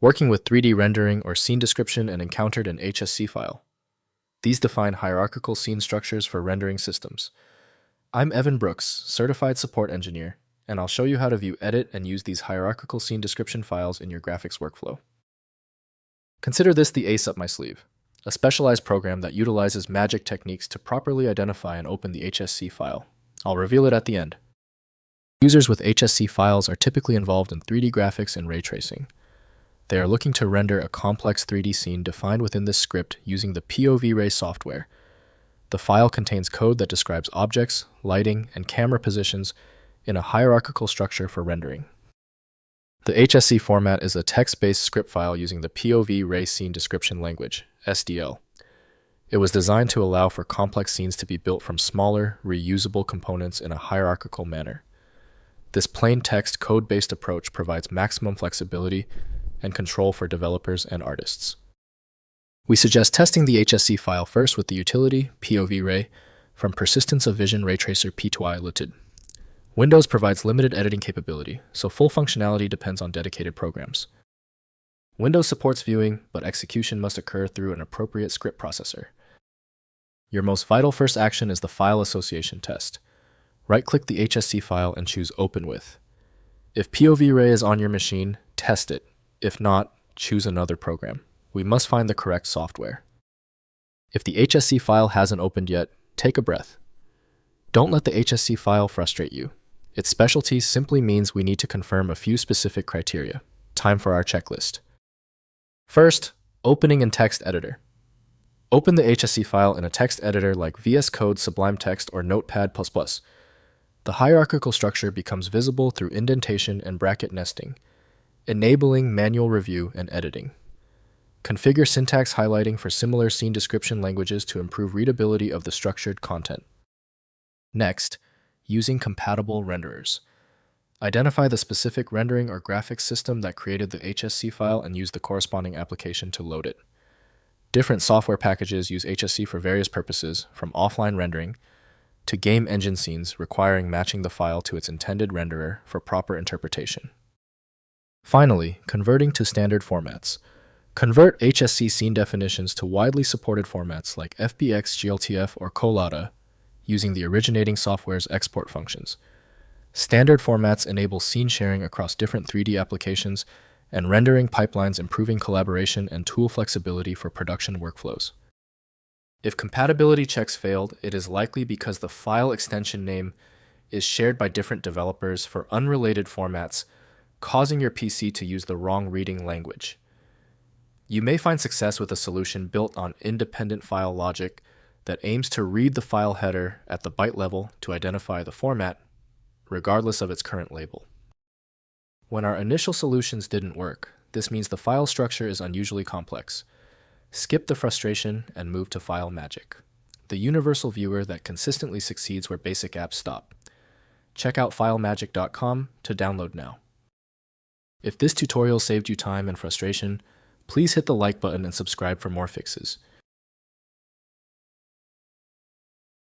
Working with 3D rendering or scene description and encountered an HSC file. These define hierarchical scene structures for rendering systems. I'm Evan Brooks, Certified Support Engineer, and I'll show you how to view, edit, and use these hierarchical scene description files in your graphics workflow. Consider this the ace up my sleeve, a specialized program that utilizes magic techniques to properly identify and open the HSC file. I'll reveal it at the end. Users with HSC files are typically involved in 3D graphics and ray tracing. They are looking to render a complex 3D scene defined within this script using the POV-Ray software. The file contains code that describes objects, lighting, and camera positions in a hierarchical structure for rendering. The HSC format is a text-based script file using the POV-Ray Scene Description Language, SDL. It was designed to allow for complex scenes to be built from smaller, reusable components in a hierarchical manner. This plain text code-based approach provides maximum flexibility and control for developers and artists. We suggest testing the HSC file first with the utility POV-Ray from Persistence of Vision Ray Tracer P2I Limited. Windows provides limited editing capability, so full functionality depends on dedicated programs. Windows supports viewing, but execution must occur through an appropriate script processor. Your most vital first action is the file association test. Right-click the HSC file and choose Open With. If POV-Ray is on your machine, test it. If not, choose another program. We must find the correct software. If the HSC file hasn't opened yet, take a breath. Don't let the HSC file frustrate you. Its specialty simply means we need to confirm a few specific criteria. Time for our checklist. First, opening in text editor. Open the HSC file in a text editor like VS Code, Sublime Text, or Notepad++. The hierarchical structure becomes visible through indentation and bracket nesting, enabling manual review and editing. Configure syntax highlighting for similar scene description languages to improve readability of the structured content. Next, using compatible renderers. Identify the specific rendering or graphics system that created the HSC file and use the corresponding application to load it. Different software packages use HSC for various purposes, from offline rendering to game engine scenes requiring matching the file to its intended renderer for proper interpretation. Finally, converting to standard formats. Convert HSC scene definitions to widely supported formats like FBX, GLTF, or Collada using the originating software's export functions. Standard formats enable scene sharing across different 3D applications and rendering pipelines, improving collaboration and tool flexibility for production workflows. If compatibility checks failed, it is likely because the file extension name is shared by different developers for unrelated formats, causing your PC to use the wrong reading language. You may find success with a solution built on independent file logic that aims to read the file header at the byte level to identify the format, regardless of its current label. When our initial solutions didn't work, this means the file structure is unusually complex. Skip the frustration and move to File Magic, the universal viewer that consistently succeeds where basic apps stop. Check out filemagic.com to download now. If this tutorial saved you time and frustration, please hit the like button and subscribe for more fixes.